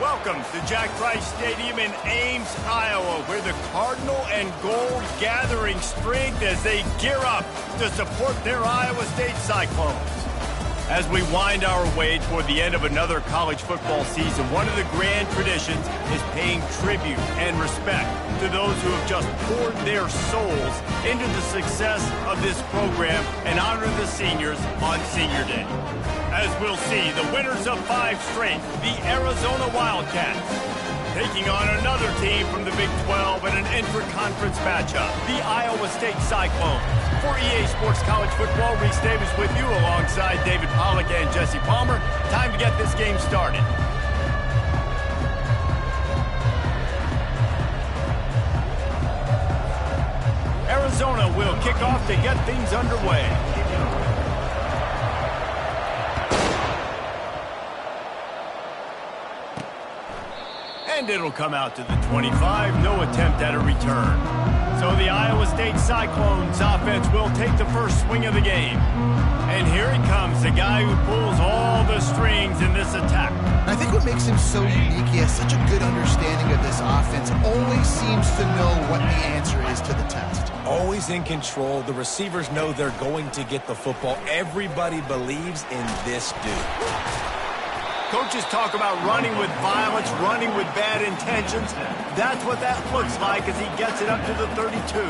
Welcome to Jack Trice Stadium in Ames, Iowa, where the Cardinal and Gold gathering strength as they gear up to support their Iowa State Cyclones. As we wind our way toward the end of another college football season, one of the grand traditions is paying tribute and respect to those who have just poured their souls into the success of this program and honor the seniors on Senior Day. As we'll see, the winners of 5 straight, the Arizona Wildcats, taking on another team from the Big 12 in an intra-conference matchup, the Iowa State Cyclones. For EA Sports College Football, Reese Davis with you alongside David Pollack and Jesse Palmer. Time to get this game started. Arizona will kick off to get things underway. And it'll come out to the 25, no attempt at a return. So the Iowa State Cyclones offense will take the first swing of the game. And here he comes, the guy who pulls all the strings in this attack. I think what makes him so unique, he has such a good understanding of this offense, always seems to know what the answer is to the test. Always in control. The receivers know they're going to get the football. Everybody believes in this dude. Coaches talk about running with violence, running with bad intentions. That's what that looks like as he gets it up to the 32.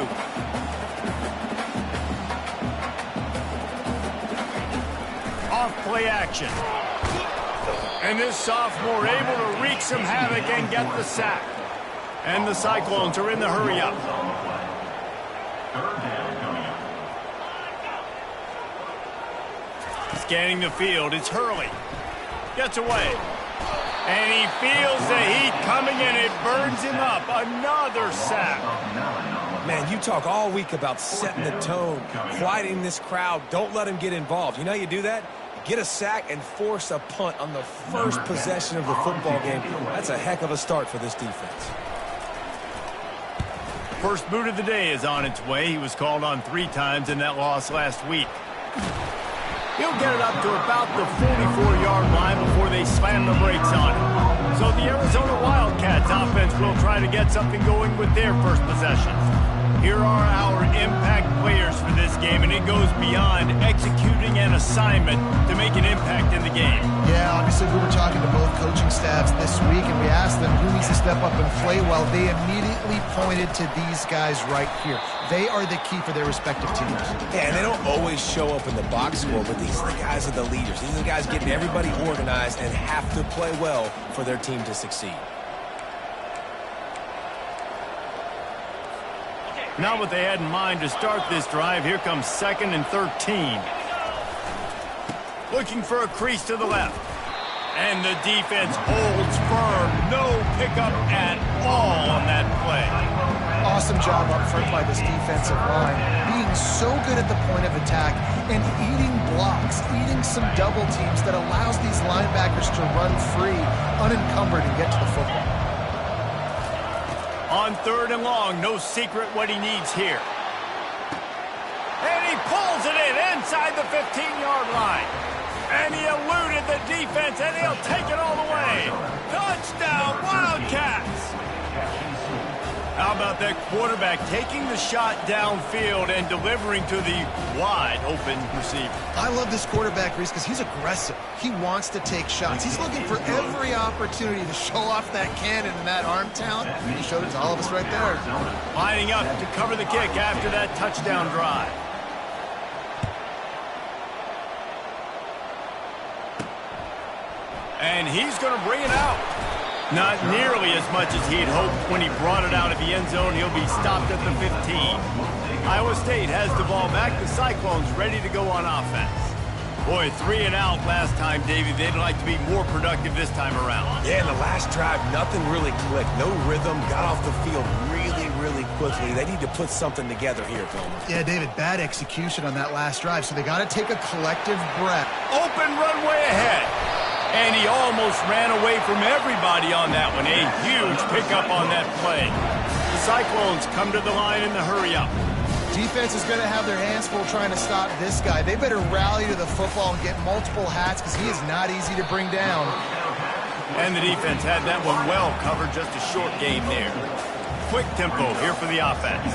Off play action. And this sophomore able to wreak some havoc and get the sack. And the Cyclones are in the hurry up. Scanning the field, it's Hurley. Gets away. And he feels the heat coming and it burns him up. Another sack. Man, you talk all week about setting the tone, quieting this crowd. Don't let him get involved. You know how you do that? Get a sack and force a punt on the first possession of the football game. That's a heck of a start for this defense. First boot of the day is on its way. He was called on 3 times in that loss last week. He'll get it up to about the 44-yard line before they slam the brakes on him. So the Arizona Wildcats offense will try to get something going with their first possessions. Here are our impact players for this game, and it goes beyond executing an assignment to make an impact in the game. Yeah, obviously we were talking to both coaching staffs this week, and we asked them who needs to step up and play well. They immediately pointed to these guys right here. They are the key for their respective teams. Yeah, and they don't always show up in the box score, but these are the guys are the leaders. These are the guys getting everybody organized and have to play well for their team to succeed. Not what they had in mind to start this drive. Here comes 2nd and 13. Looking for a crease to the left. And the defense holds firm. No pickup at all on that play. Awesome job up front by this defensive line. Being so good at the point of attack and eating blocks, eating some double teams that allows these linebackers to run free, unencumbered, and get to the football. On 3rd and long, no secret what he needs here. And he pulls it in inside the 15-yard line. And he eluded the defense, and he'll take it all the way. Touchdown, Wildcats! How about that quarterback taking the shot downfield and delivering to the wide open receiver? I love this quarterback, Reese, because he's aggressive. He wants to take shots. He's looking for every opportunity to show off that cannon and that arm talent. He showed it to all of us right there. Lining up to cover the kick after that touchdown drive. And he's going to bring it out. Not nearly as much as he'd hoped when he brought it out of the end zone. He'll be stopped at the 15. Iowa State has the ball back. The Cyclones ready to go on offense. Boy, 3 and out last time, Davey. They'd like to be more productive this time around. Yeah, in the last drive, nothing really clicked. No rhythm, got off the field really quickly. They need to put something together here, Coleman. Yeah, David, bad execution on that last drive, so they got to take a collective breath. Open runway ahead. And he almost ran away from everybody on that one. A huge pickup on that play. The Cyclones come to the line in the hurry up. Defense is going to have their hands full trying to stop this guy. They better rally to the football and get multiple hats because he is not easy to bring down. And the defense had that one well covered. Just a short game there. Quick tempo here for the offense.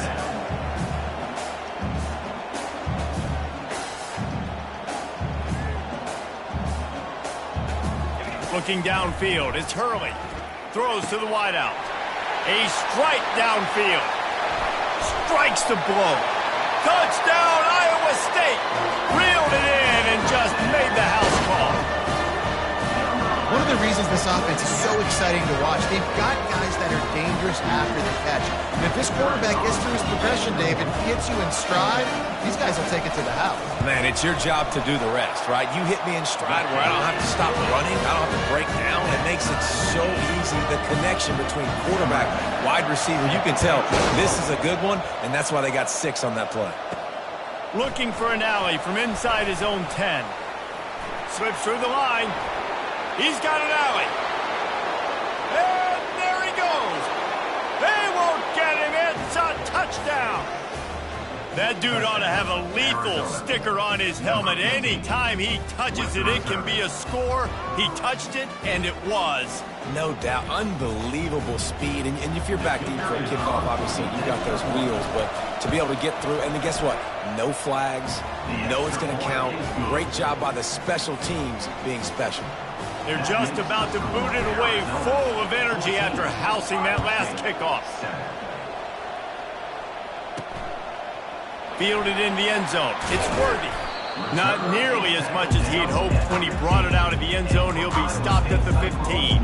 Looking downfield, it's Hurley. Throws to the wideout. A strike downfield. Strikes the blow. Touchdown, Iowa State. Reeled it in and just made the house call. One of the reasons this offense is so exciting to watch, they've got guys that are dangerous after the catch. And if this quarterback gets through his progression, David, gets you in stride, these guys will take it to the house. Man, it's your job to do the rest, right? You hit me in stride where I don't have to stop running. I don't have to break down. It makes it so easy. The connection between quarterback, wide receiver, you can tell this is a good one, and that's why they got 6 on that play. Looking for an alley from inside his own 10. Slips through the line. He's got an alley. And there he goes. They won't get him. It's a touchdown. That dude ought to have a lethal sticker on his helmet. Anytime he touches it, it can be a score. He touched it, and it was. No doubt. Unbelievable speed. And if you're back deep for a kickoff, obviously, you got those wheels. But to be able to get through, and then guess what? No flags. No, it's going to count. Great job by the special teams being special. They're just about to boot it away, full of energy after housing that last kickoff. Fielded in the end zone. It's Worthy. Not nearly as much as he'd hoped when he brought it out of the end zone. He'll be stopped at the 15.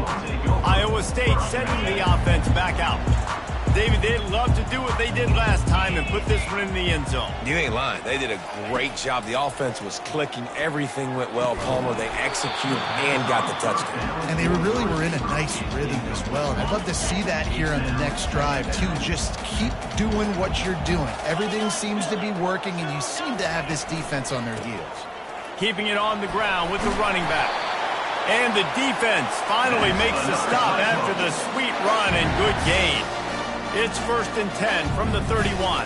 Iowa State sending the offense back out. David, they'd love to do what they did last time and put this one in the end zone. You ain't lying. They did a great job. The offense was clicking. Everything went well, Palmer. They executed and got the touchdown. And they really were in a nice rhythm as well. And I'd love to see that here on the next drive, too. Just keep doing what you're doing. Everything seems to be working, and you seem to have this defense on their heels. Keeping it on the ground with the running back. And the defense finally makes the stop after the sweet run and good gain. It's 1st and 10 from the 31.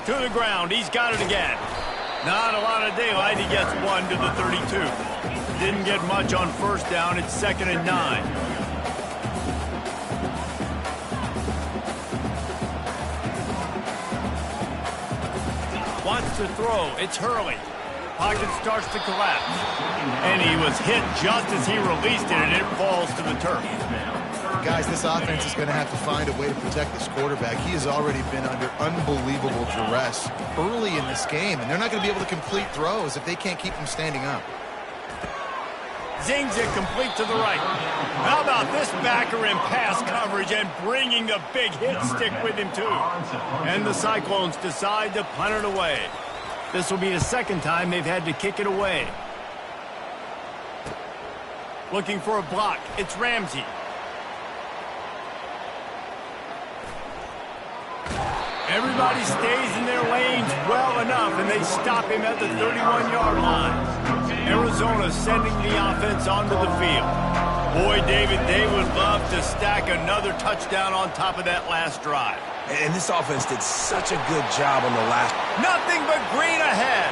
To the ground, he's got it again. Not a lot of daylight, he gets 1 to the 32. Didn't get much on 1st down, it's 2nd and 9. Wants to throw, it's Hurley. Pocket starts to collapse. And he was hit just as he released it, and it falls to the turf. Guys, this offense is going to have to find a way to protect this quarterback. He has already been under unbelievable duress early in this game, and they're not going to be able to complete throws if they can't keep him standing up. Zings it complete to the right. How about this backer in pass coverage and bringing the big hit stick with him, too. And the Cyclones decide to punt it away. This will be the 2nd time they've had to kick it away. Looking for a block. It's Ramsey. Everybody stays in their lanes well enough, and they stop him at the 31-yard line. Arizona sending the offense onto the field. Boy, David, they would love to stack another touchdown on top of that last drive. And this offense did such a good job on the last. Nothing but green ahead.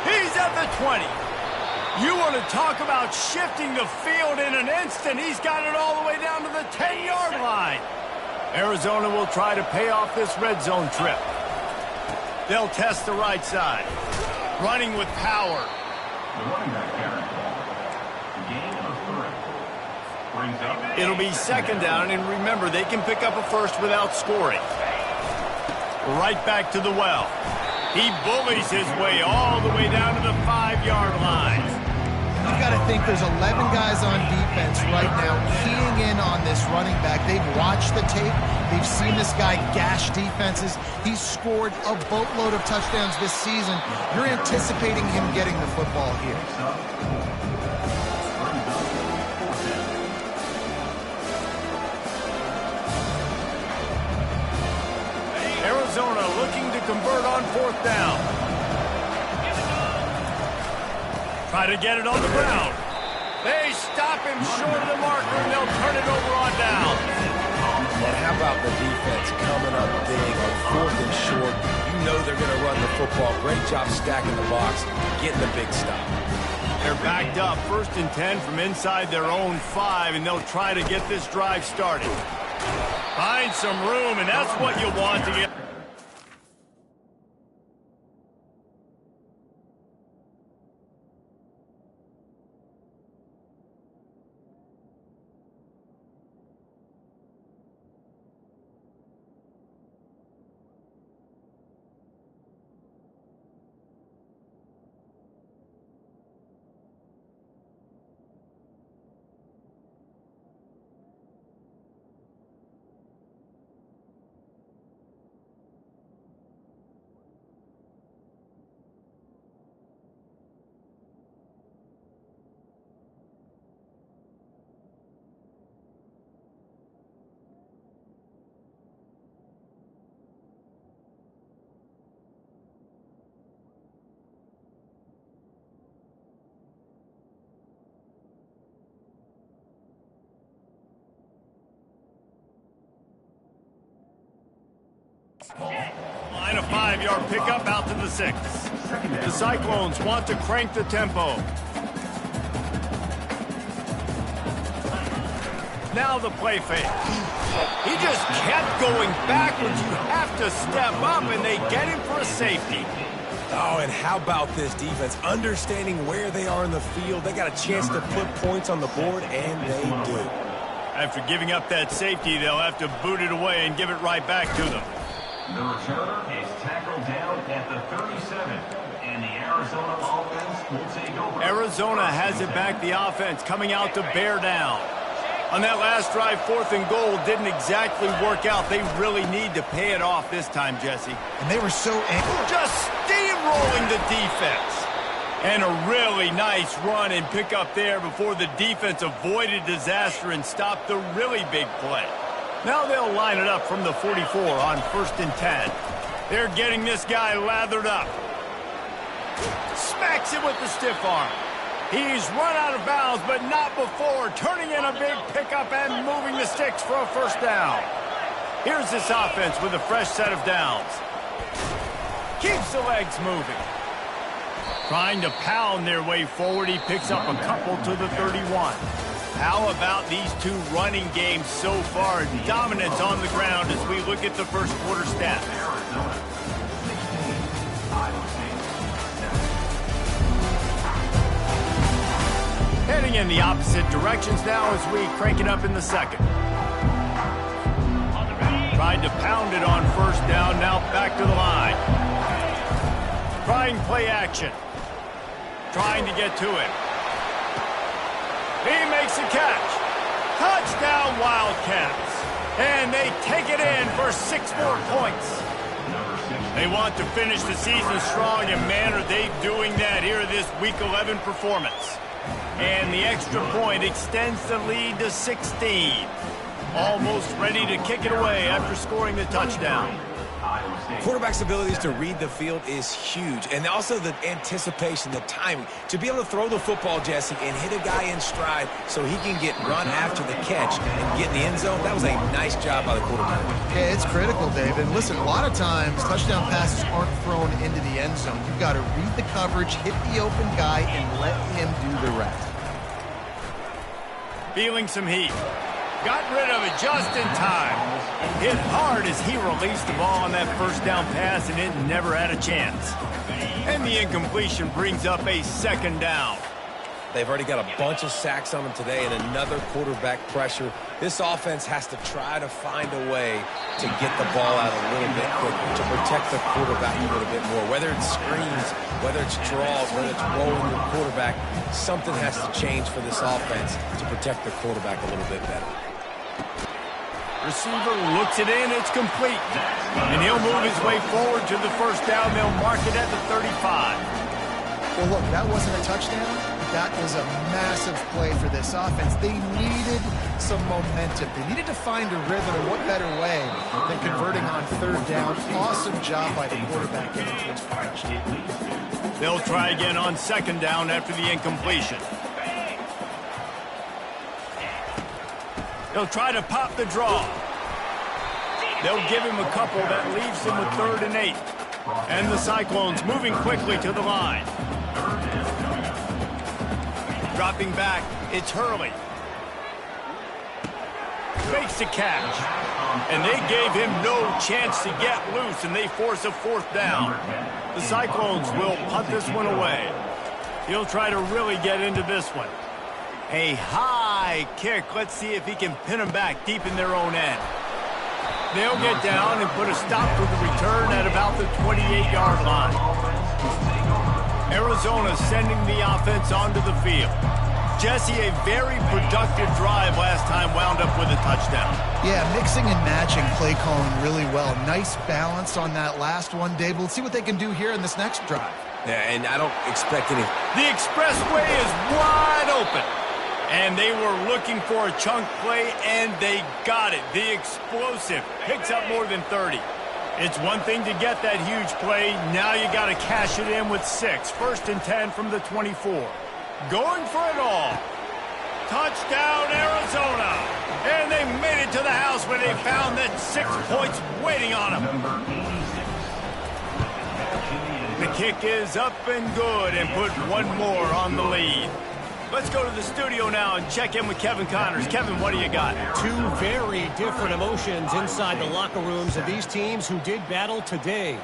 He's at the 20. You want to talk about shifting the field in an instant. He's got it all the way down to the 10-yard line. Arizona will try to pay off this red zone trip. They'll test the right side. Running with power. It'll be second down, and remember, they can pick up a first without scoring. Right back to the well. He bullies his way all the way down to the 5-yard line. You've got to think there's 11 guys on defense right now keying in on this running back. They've watched the tape. They've seen this guy gash defenses. He's scored a boatload of touchdowns this season. You're anticipating him getting the football here. Arizona looking to convert on 4th down. Try to get it on the ground. They stop him short of the marker, and they'll turn it over on down. But how about the defense coming up big on 4th and short? You know they're going to run the football. Great job stacking the box, getting the big stop. They're backed up, 1st and 10 from inside their own 5, and they'll try to get this drive started. Find some room, and that's what you want to get. Line a 5-yard pickup out to the 6. The Cyclones want to crank the tempo. Now the play fake. He just kept going backwards. You have to step up, and they get him for a safety. Oh, and how about this defense? Understanding where they are in the field. They got a chance to put points on the board, and they do. After giving up that safety, they'll have to boot it away and give it right back to them. The returner is tackled down at the 37, and the Arizona offense will take over. Arizona has it back, the offense coming out to bear down. On that last drive, 4th and goal didn't exactly work out. They really need to pay it off this time, Jesse. And they were so angry. Just steamrolling the defense. And a really nice run and pick up there before the defense avoided disaster and stopped the really big play. Now they'll line it up from the 44 on 1st and 10. They're getting this guy lathered up. Smacks it with the stiff arm. He's run out of bounds, but not before turning in a big pickup and moving the sticks for a 1st down. Here's this offense with a fresh set of downs. Keeps the legs moving. Trying to pound their way forward, he picks up a couple to the 31. How about these two running games so far? Dominance on the ground as we look at the first quarter stats. Heading in the opposite directions now as we crank it up in the second. Tried to pound it on 1st down, now back to the line. Trying play action. Trying to get to it. He makes a catch. Touchdown, Wildcats. And they take it in for 6 more points. They want to finish the season strong, and man, are they doing that here in this Week 11 performance. And the extra point extends the lead to 16. Almost ready to kick it away after scoring the touchdown. Quarterback's abilities to read the field is huge, and also the anticipation, the timing. To be able to throw the football, Jesse, and hit a guy in stride so he can get run after the catch and get in the end zone, that was a nice job by the quarterback. Yeah, it's critical, David. And listen, a lot of times touchdown passes aren't thrown into the end zone. You've got to read the coverage, hit the open guy, and let him do the rest. Feeling some heat. Got rid of it just in time. Hit hard as he released the ball on that first down pass, and it never had a chance. And the incompletion brings up a second down. They've already got a bunch of sacks on them today and another quarterback pressure. This offense has to try to find a way to get the ball out a little bit quicker, to protect the quarterback a little bit more. Whether it's screens, whether it's draws, whether it's rolling your quarterback, something has to change for this offense to protect the quarterback a little bit better. Receiver looks it in, it's complete. And he'll move his way forward to the first down. They'll mark it at the 35. Well, look, that wasn't a touchdown. That was a massive play for this offense. They needed some momentum. They needed to find a rhythm, and what better way than converting on third down. Awesome job by the quarterback getting to his progression. They'll try again on second down after the incompletion. They'll try to pop the draw. They'll give him a couple that leaves him with 3rd and 8. And the Cyclones moving quickly to the line. Dropping back, it's Hurley. Makes the catch. And they gave him no chance to get loose, and they force a 4th down. The Cyclones will punt this one away. He'll try to really get into this one. A high kick. Let's see if he can pin them back deep in their own end. They'll get down and put a stop to the return at about the 28-yard line. Arizona sending the offense onto the field. Jesse, a very productive drive last time, wound up with a touchdown. Yeah, mixing and matching play calling really well. Nice balance on that last one, Dave. We'll see what they can do here in this next drive. Yeah, and I don't expect any. The expressway is wide open. And they were looking for a chunk play, and they got it. The explosive picks up more than 30. It's one thing to get that huge play. Now you got to cash it in with 6. 1st and 10 from the 24. Going for it all. Touchdown, Arizona. And they made it to the house where they found that 6 points waiting on them. The kick is up and good and put one more on the lead. Let's go to the studio now and check in with Kevin Connors. Kevin, what do you got? 2 very different emotions inside the locker rooms of these teams who did battle today.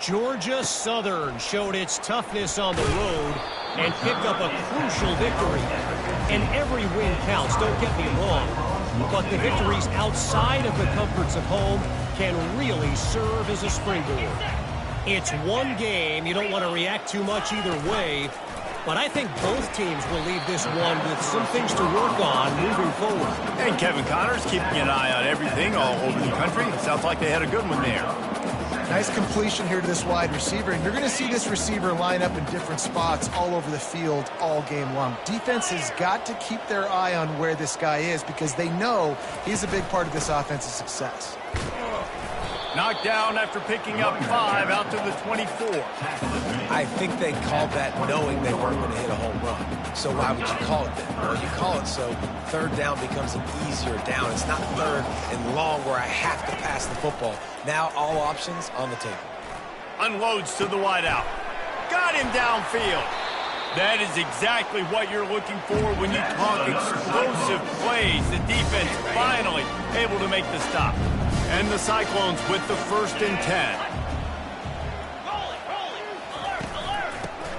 Georgia Southern showed its toughness on the road and picked up a crucial victory. And every win counts, don't get me wrong. But the victories outside of the comforts of home can really serve as a springboard. It's one game. You don't want to react too much either way. But I think both teams will leave this one with some things to work on moving forward. And Kevin Connors keeping an eye on everything all over the country. Sounds like they had a good one there. Nice completion here to this wide receiver. And you're going to see this receiver line up in different spots all over the field all game long. Defense has got to keep their eye on where this guy is because they know he's a big part of this offense's success. Knocked down after picking up 5 out to the 24. I think they called that knowing they weren't going to hit a home run. So why would you call it that? Well, you call it so 3rd down becomes an easier down. It's not 3rd and long where I have to pass the football. Now all options on the table. Unloads to the wideout. Got him downfield. That is exactly what you're looking for when you talk explosive plays. The defense finally able to make the stop. And the Cyclones with the 1st and 10.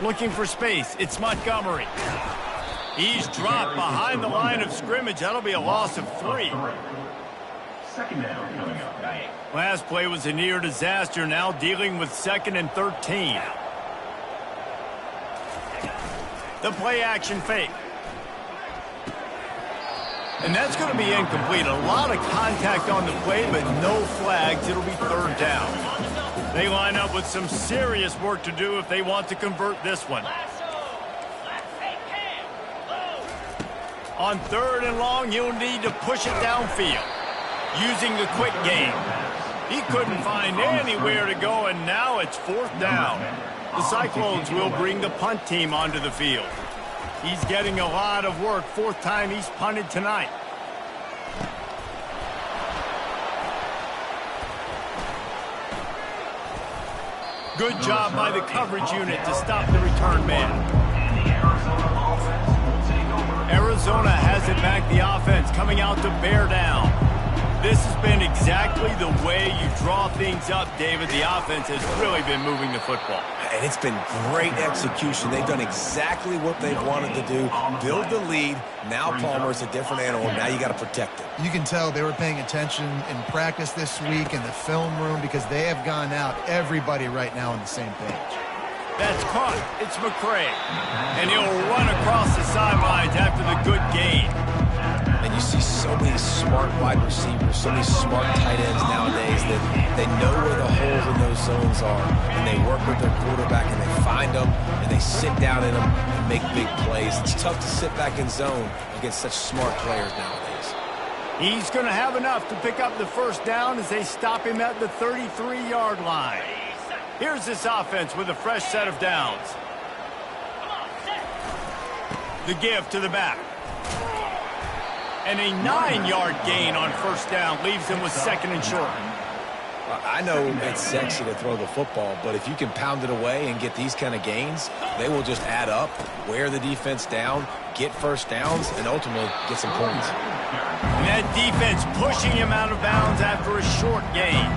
Looking for space. It's Montgomery. He's dropped behind the line of scrimmage. That'll be a loss of 3. 2nd down coming up. Last play was a near disaster. Now dealing with 2nd and 13. The play action fake. And that's going to be incomplete. A lot of contact on the play, but no flags. It'll be 3rd down. They line up with some serious work to do if they want to convert this one. On 3rd and long, you'll need to push it downfield using the quick game. He couldn't find anywhere to go, and now it's 4th down. The Cyclones will bring the punt team onto the field. He's getting a lot of work. 4th time he's punted tonight. Good job by the coverage unit to stop the return man. Arizona has has it back, the offense coming out to bear down. This has been exactly the way you draw things up, David. The offense has really been moving the football. And it's been great execution. They've done exactly what they've wanted to do. Build the lead. Now Palmer's a different animal. Now you got to protect it. You can tell they were paying attention in practice this week in the film room because they have gone out, everybody right now on the same page. That's caught. It's McCray. And he'll run across the sidelines after the good gain. And you see so many smart wide receivers, so many smart tight ends nowadays that they know where the holes in those zones are, and they work with their quarterback, and they find them, and they sit down in them and make big plays. It's tough to sit back in zone against such smart players nowadays. He's going to have enough to pick up the first down as they stop him at the 33-yard line. Here's this offense with a fresh set of downs. The give to the back. And a 9-yard gain on first down leaves them with second and short. I know it's sexy to throw the football, but if you can pound it away and get these kind of gains, they will just add up, wear the defense down, get first downs, and ultimately get some points. And that defense pushing him out of bounds after a short gain.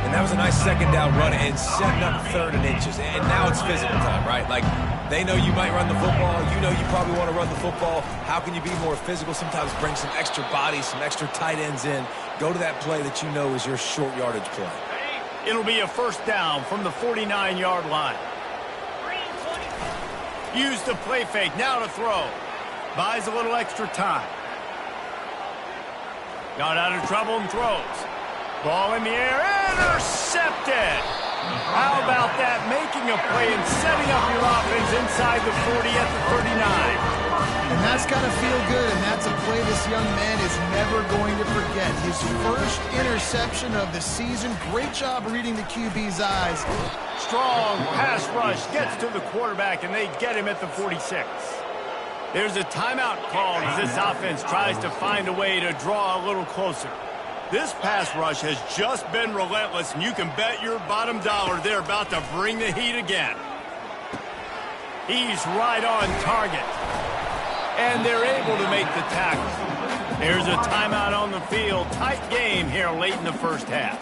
And that was a nice second down run and setting up third and inches. And now it's physical time, right? Like, they know you might run the football. You know you probably want to run the football. How can you be more physical? Sometimes bring some extra bodies, some extra tight ends in. Go to that play that you know is your short yardage play. It'll be a first down from the 49-yard line. Use the play fake. Now to throw. Buys a little extra time. Got out of trouble and throws. Ball in the air. Intercepted. How about that? Making a play and setting up your offense inside the 40 at the 39. And that's got to feel good, and that's a play this young man is never going to forget. His first interception of the season. Great job reading the QB's eyes. Strong pass rush gets to the quarterback, and they get him at the 46. There's a timeout called as this offense tries to find a way to draw a little closer. This pass rush has just been relentless, and you can bet your bottom dollar they're about to bring the heat again. He's right on target. And they're able to make the tackle. There's a timeout on the field. Tight game here late in the first half.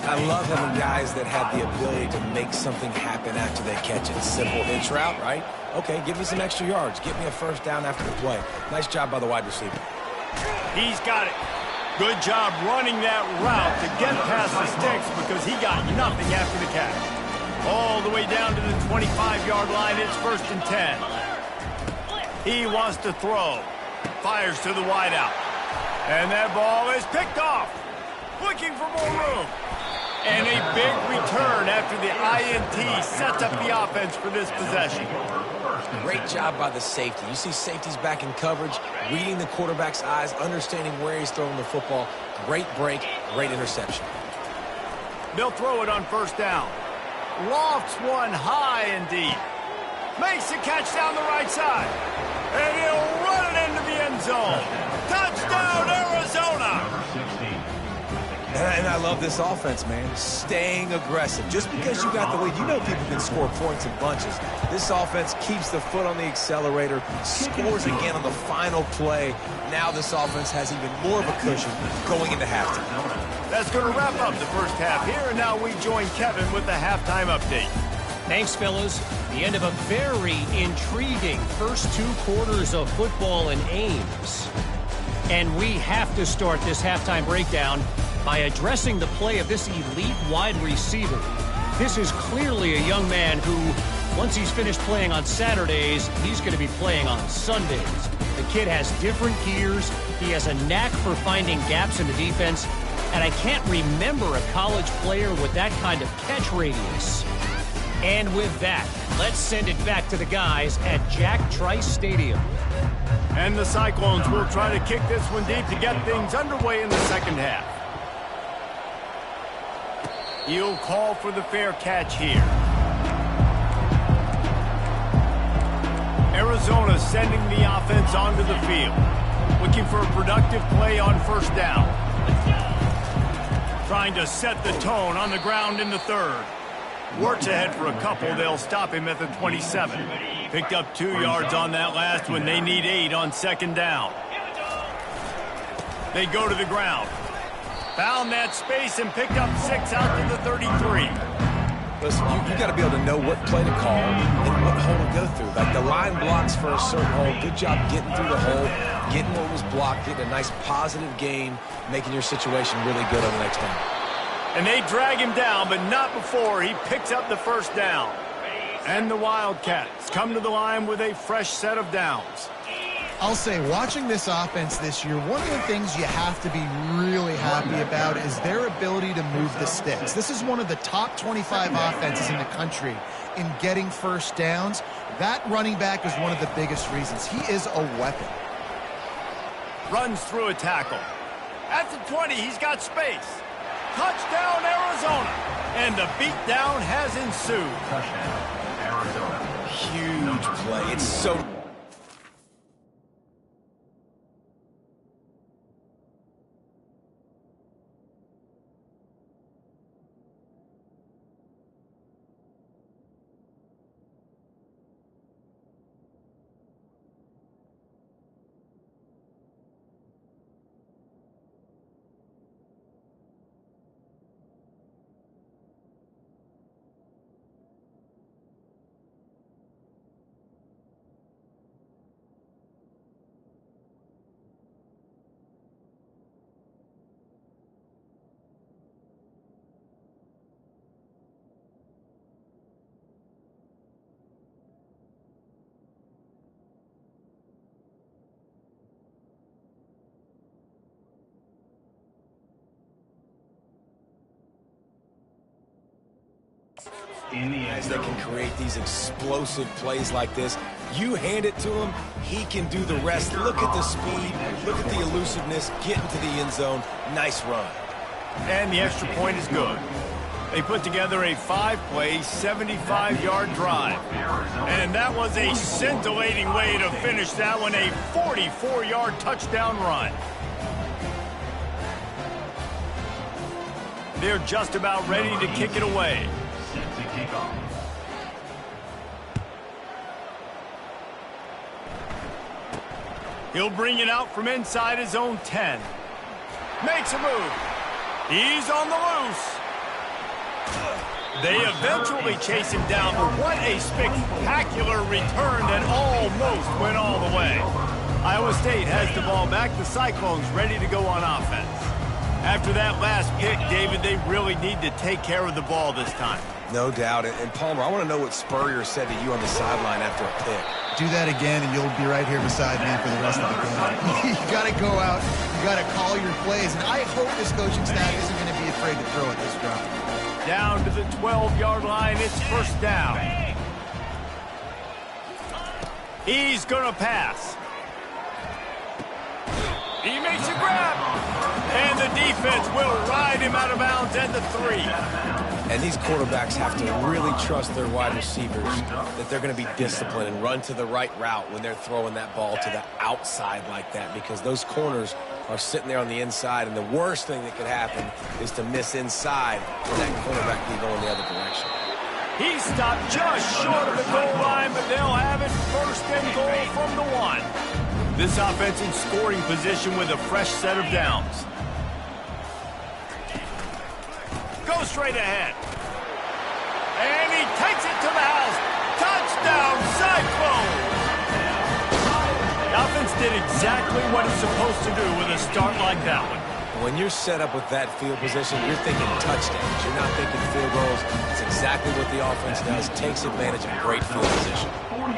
I love having guys that have the ability to make something happen after they catch it. Simple hitch route, right? Okay, give me some extra yards. Get me a first down after the play. Nice job by the wide receiver. He's got it. Good job running that route to get past the sticks because he got nothing after the catch. All the way down to the 25-yard line. It's first and 10. He wants to throw. Fires to the wideout. And that ball is picked off. Looking for more room. And a big return after the INT sets up the offense for this possession. Great job by the safety. You see safeties back in coverage, reading the quarterback's eyes, understanding where he's throwing the football. Great break, great interception. They'll throw it on first down. Lofts one high and deep. Makes the catch down the right side. And he'll run it into the end zone. Touchdown, Arizona! And I love this offense, man. Staying aggressive. Just because you got the lead, you know people can score points in bunches. This offense keeps the foot on the accelerator, scores again on the final play. Now this offense has even more of a cushion going into halftime. That's going to wrap up the first half here, and now we join Kevin with the halftime update. Thanks, fellas. The end of a very intriguing first 2 quarters of football in Ames. And we have to start this halftime breakdown by addressing the play of this elite wide receiver. This is clearly a young man who, once he's finished playing on Saturdays, he's going to be playing on Sundays. The kid has different gears. He has a knack for finding gaps in the defense. And I can't remember a college player with that kind of catch radius. And with that, let's send it back to the guys at Jack Trice Stadium. And the Cyclones will try to kick this one deep to get things underway in the second half. He'll call for the fair catch here. Arizona sending the offense onto the field. Looking for a productive play on first down. Trying to set the tone on the ground in the third. Works ahead for a couple. They'll stop him at the 27. Picked up 2 yards on that last one. They need 8 on second down. They go to the ground. Found that space and picked up 6 out to the 33. Listen, you got to be able to know what play to call and what hole to go through. Like the line blocks for a certain hole. Good job getting through the hole, getting what was blocked, getting a nice positive gain, making your situation really good on the next down. And they drag him down, but not before he picks up the first down. And the Wildcats come to the line with a fresh set of downs. I'll say, watching this offense this year, one of the things you have to be really happy about is their ability to move the sticks. This is one of the top 25 offenses in the country in getting first downs. That running back is one of the biggest reasons. He is a weapon. Runs through a tackle. At the 20, he's got space. Touchdown, Arizona. And the beatdown has ensued. Touchdown, Arizona. Huge play. It's so... As they can create these explosive plays like this, you hand it to him, he can do the rest. Look at the speed, look at the elusiveness, get into the end zone. Nice run. And the extra point is good. They put together a 5-play, 75-yard drive. And that was a scintillating way to finish that one, a 44-yard touchdown run. They're just about ready to kick it away. Set to kick off. He'll bring it out from inside his own 10. Makes a move. He's on the loose. They eventually chase him down, but what a spectacular return that almost went all the way. Iowa State has the ball back. The Cyclones ready to go on offense. After that last pick, David, they really need to take care of the ball this time. No doubt. And Palmer, I want to know what Spurrier said to you on the sideline after a pick. Do that again, and you'll be right here beside me for the rest of the game. You got to go out. You got to call your plays. And I hope this coaching staff isn't going to be afraid to throw at this drive. Down to the 12-yard line. It's first down. He's going to pass. He makes a grab. And the defense will ride him out of bounds at the 3. And these quarterbacks have to really trust their wide receivers that they're going to be disciplined and run to the right route when they're throwing that ball to the outside like that, because those corners are sitting there on the inside, and the worst thing that could happen is to miss inside and that quarterback be going the other direction. He stopped just short of the goal line, but they'll have it first and goal from the 1. This offense in scoring position with a fresh set of downs. Go straight ahead. And he takes it to the house. Touchdown, Cyclones! The offense did exactly what it's supposed to do with a start like that one. When you're set up with that field position, you're thinking touchdowns. You're not thinking field goals. It's exactly what the offense does. Takes advantage of great field position. 44,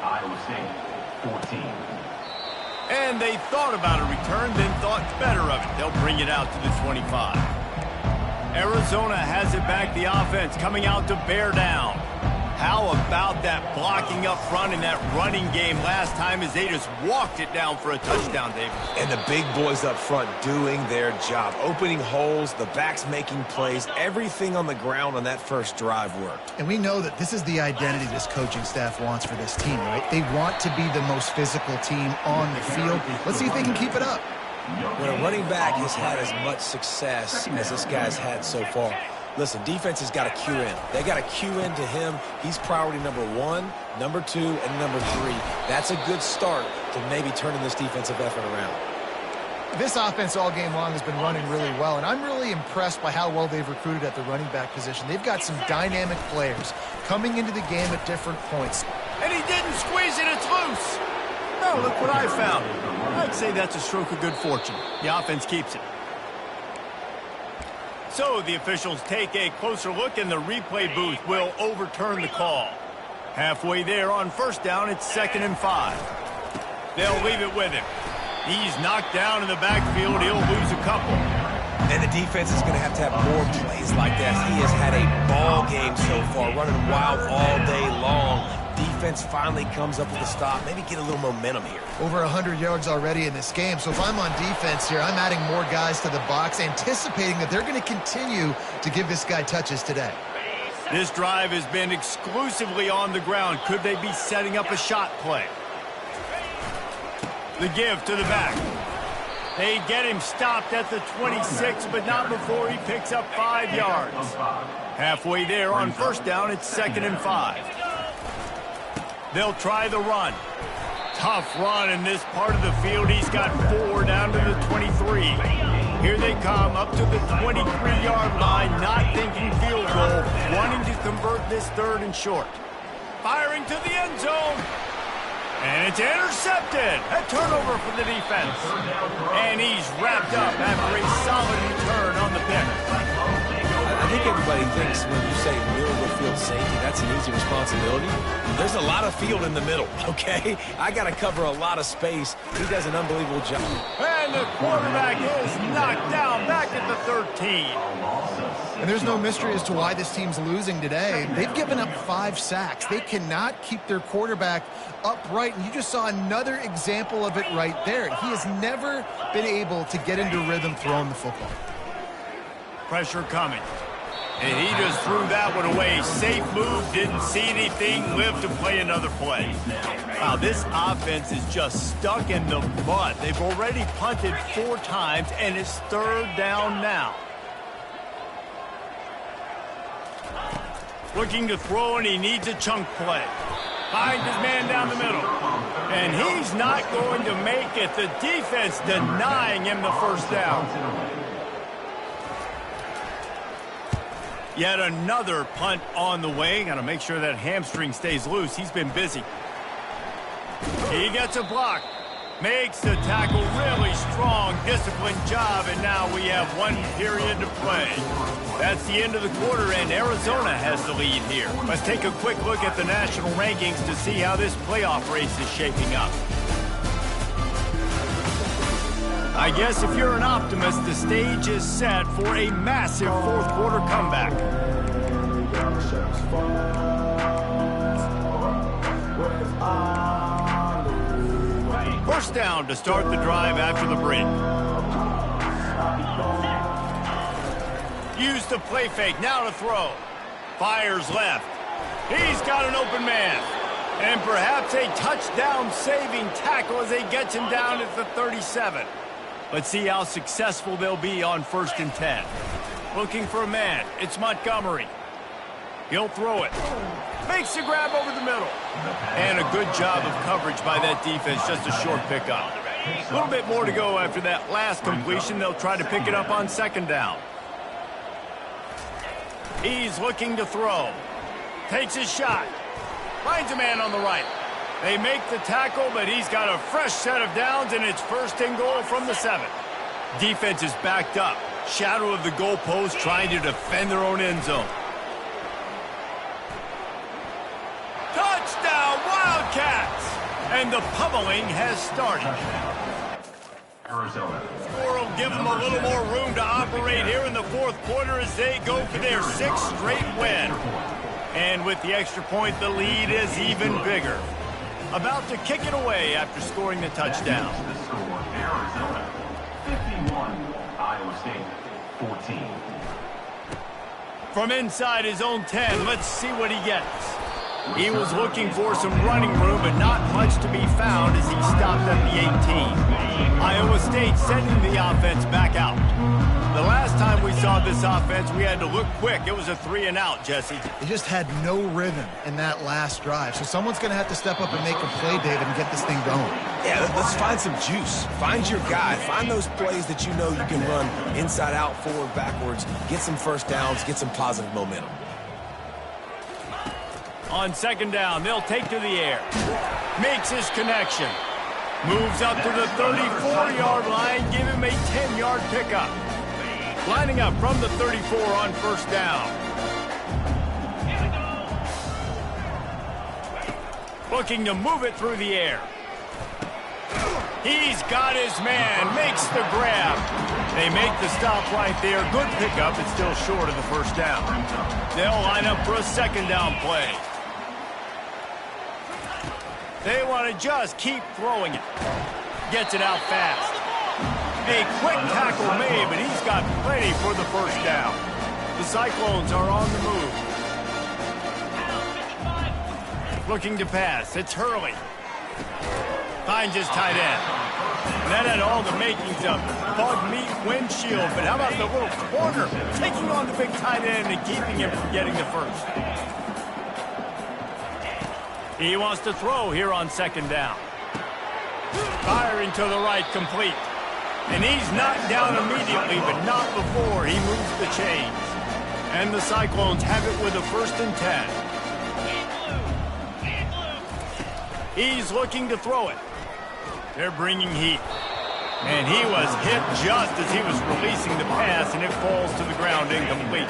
Iowa State, 14. And they thought about a return, then thought better of it. They'll bring it out to the 25. Arizona has it back, the offense coming out to bear down. How about that blocking up front in that running game last time as they just walked it down for a touchdown, David? And the big boys up front doing their job. Opening holes, the backs making plays. Everything on the ground on that first drive worked. And we know that this is the identity this coaching staff wants for this team, right? They want to be the most physical team on the field. Let's see if they can keep it up. When a running back has had as much success as this guy's had so far, Listen, defense has got to cue in. They got to cue in to him. He's priority number 1, number 2, and number 3. That's a good start to maybe turning this defensive effort around. This offense all game long has been running really well, and I'm really impressed by how well they've recruited at the running back position. They've got some dynamic players coming into the game at different points. And he didn't squeeze it, it's loose. Oh, look what I found. I'd say that's a stroke of good fortune. The offense keeps it. So the officials take a closer look, and the replay booth will overturn the call. Halfway there on first down, it's 2nd and 5. They'll leave it with him. He's knocked down in the backfield. He'll lose a couple. And the defense is going to have more plays like that. He has had a ball game so far, running wild all day long. Defense finally comes up with a stop. Maybe get a little momentum here. Over 100 yards already in this game. So if I'm on defense here, I'm adding more guys to the box, anticipating that they're going to continue to give this guy touches today. This drive has been exclusively on the ground. Could they be setting up a shot play? The give to the back. They get him stopped at the 26, but not before he picks up 5 yards. Halfway there on first down, it's 2nd and 5. They'll try the run. Tough run in this part of the field. He's got 4 down to the 23. Here they come up to the 23-yard line, not thinking field goal, wanting to convert this 3rd and short. Firing to the end zone. And it's intercepted. A turnover for the defense. And he's wrapped up after a solid return on the pick. I think everybody thinks when you say middle of the field safety, that's an easy responsibility. There's a lot of field in the middle, okay? I got to cover a lot of space. He does an unbelievable job. And the quarterback is knocked down back at the 13. And there's no mystery as to why this team's losing today. They've given up 5 sacks. They cannot keep their quarterback upright, and you just saw another example of it right there. He has never been able to get into rhythm throwing the football. Pressure coming. And he just threw that one away. Safe move, didn't see anything, lived to play another play. Wow, this offense is just stuck in the mud. They've already punted 4 times, and it's 3rd down now. Looking to throw, and he needs a chunk play. Finds his man down the middle. And he's not going to make it. The defense denying him the 1st down. Yet another punt on the way. Got to make sure that hamstring stays loose. He's been busy. He gets a block. Makes the tackle really strong, disciplined job, and now we have 1 period to play. That's the end of the quarter, and Arizona has the lead here. Let's take a quick look at the national rankings to see how this playoff race is shaping up. I guess if you're an optimist, the stage is set for a massive 4th quarter comeback. First down to start the drive after the break. Use the play fake, now to throw. Fires left. He's got an open man. And perhaps a touchdown-saving tackle as he gets him down at the 37. Let's see how successful they'll be on 1st and 10. Looking for a man. It's Montgomery. He'll throw it. Makes the grab over the middle. And a good job of coverage by that defense. Just a short pickup. A little bit more to go after that last completion. They'll try to pick it up on 2nd down. He's looking to throw. Takes his shot. Finds a man on the right. They make the tackle, but he's got a fresh set of downs, and it's 1st and goal from the 7. Defense is backed up. Shadow of the goalpost, trying to defend their own end zone. Touchdown, Wildcats! And the pummeling has started. Arizona. Score will give them a little more room to operate here in the 4th quarter as they go for their 6th straight win. And with the extra point, the lead is even bigger. About to kick it away after scoring the touchdown. The score, Arizona 51, Iowa State 14. From inside his own 10, let's see what he gets. He was looking for some running room, but not much to be found as he stopped at the 18. Iowa State sending the offense back out. The last time we saw this offense, we had to look quick. It was a 3-and-out, Jesse. They just had no rhythm in that last drive. So someone's going to have to step up and make a play, David, and get this thing going. Yeah, let's find some juice. Find your guy. Find those plays that you know you can run inside out, forward, backwards. Get some first downs. Get some positive momentum. On second down, they'll take to the air. Makes his connection. Moves up to the 34-yard line. Give him a 10-yard pickup. Lining up from the 34 on first down. Looking to move it through the air. He's got his man. Makes the grab. They make the stop right there. Good pickup. It's still short of the first down. They'll line up for a second down play. They want to just keep throwing it. Gets it out fast. A quick tackle made, but he's got plenty for the first down. The Cyclones are on the move. Looking to pass. It's Hurley. Finds his tight end. And that had all the makings of bug meat windshield. But how about the little corner taking on the big tight end and keeping him from getting the first? He wants to throw here on second down. Firing to the right, complete. And he's knocked down immediately, but not before he moves the chains. And the Cyclones have it with a 1st and 10. He's looking to throw it. They're bringing heat. And he was hit just as he was releasing the pass, and it falls to the ground incomplete.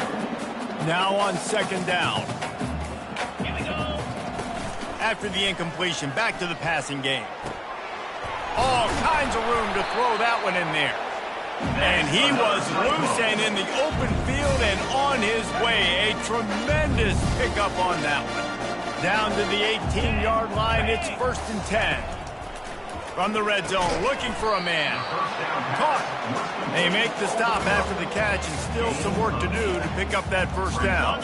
Now on second down. After the incompletion, back to the passing game. All kinds of room to throw that one in there. And he was loose and in the open field and on his way. A tremendous pickup on that one. Down to the 18-yard line, it's 1st and 10. From the red zone, looking for a man. Caught. They make the stop after the catch, and still some work to do to pick up that first down.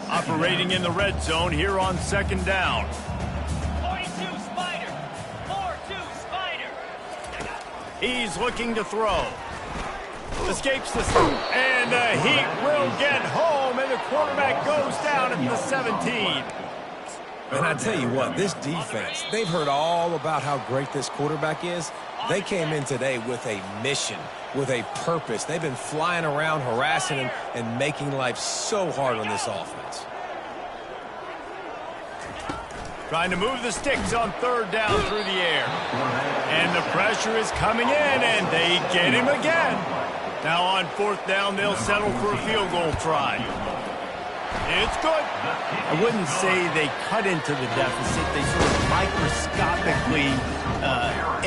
Operating in the red zone here on second down. He's looking to throw. Escapes the scoop, and the heat will get home, and the quarterback goes down at the 17. And I tell you what, this defense, they've heard all about how great this quarterback is. They came in today with a mission, with a purpose. They've been flying around, harassing him, and making life so hard on this offense. Trying to move the sticks on third down through the air. And the pressure is coming in, and they get him again. Now on fourth down, they'll settle for a field goal try. It's good. I wouldn't say they cut into the deficit. They sort of microscopically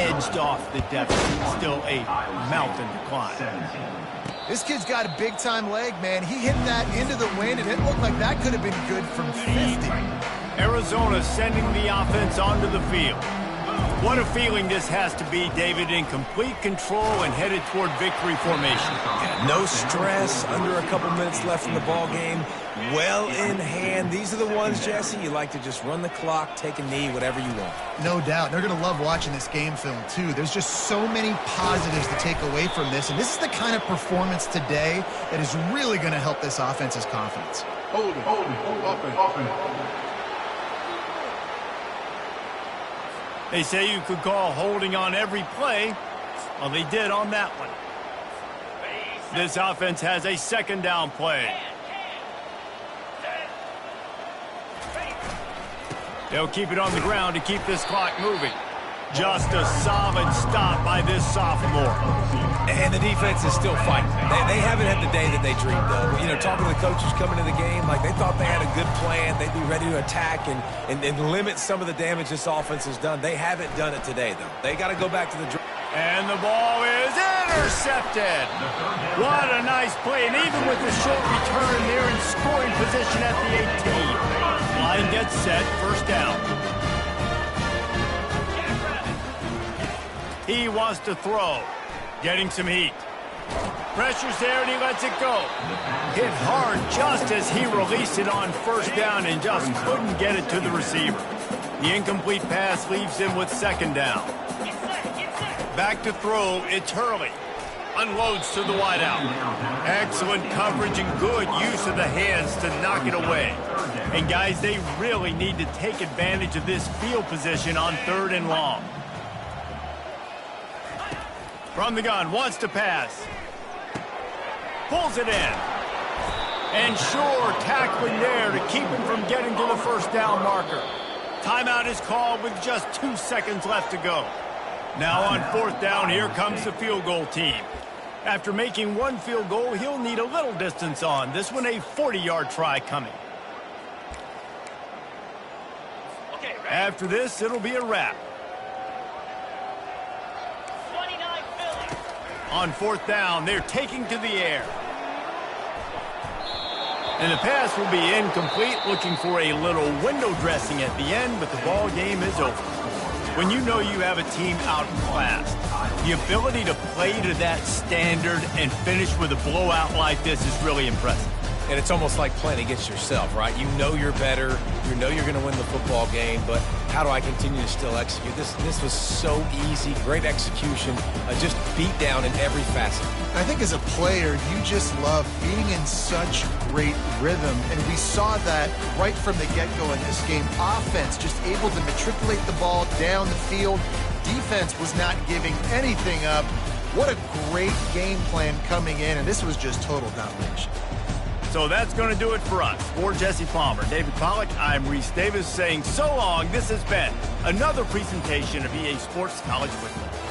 edged off the deficit. Still a mountain to climb. This kid's got a big-time leg, man. He hit that into the wind, and it looked like that could have been good from 50. Arizona sending the offense onto the field. What a feeling this has to be, David, in complete control and headed toward victory formation. Yeah, no stress, under a couple minutes left in the ball game. Well in hand. These are the ones, Jesse, you like to just run the clock, take a knee, whatever you want. No doubt. They're going to love watching this game film, too. There's just so many positives to take away from this, and this is the kind of performance today that is really going to help this offense's confidence. Hold it, open. They say you could call holding on every play. Well, they did on that one. This offense has a second down play. They'll keep it on the ground to keep this clock moving. Just a solid stop by this sophomore. And the defense is still fighting. They haven't had the day that they dreamed of. You know, talking to the coaches coming to the game, like they thought they had a good plan. They'd be ready to attack and limit some of the damage this offense has done. They haven't done it today, though. They got to go back to the drive. And the ball is intercepted. What a nice play. And even with the short return, they're in scoring position at the 18. Line gets set, first down. He wants to throw. Getting some heat. Pressure's there, and he lets it go. Hit hard just as he released it on first down and just couldn't get it to the receiver. The incomplete pass leaves him with second down. Back to throw, it's Hurley. Unloads to the wideout. Excellent coverage and good use of the hands to knock it away. And guys, they really need to take advantage of this field position on 3rd and long. From the gun, wants to pass. Pulls it in. And sure, tackling there to keep him from getting to the first down marker. Timeout is called with just 2 seconds left to go. Now on 4th down, here comes the field goal team. After making 1 field goal, he'll need a little distance on. This one a 40-yard try coming. After this, it'll be a wrap. On 4th down, they're taking to the air. And the pass will be incomplete, looking for a little window dressing at the end, but the ball game is over. When you know you have a team outclassed, the ability to play to that standard and finish with a blowout like this is really impressive. And it's almost like playing against yourself, right? You know you're better. You know you're going to win the football game, but how do I continue to still execute? This was so easy, great execution, just beat down in every facet. I think as a player, you just love being in such great rhythm, and we saw that right from the get-go in this game. Offense just able to matriculate the ball down the field. Defense was not giving anything up. What a great game plan coming in, and this was just total domination. So that's going to do it for us. For Jesse Palmer, David Pollack, I'm Reese Davis saying so long. This has been another presentation of EA Sports College Football.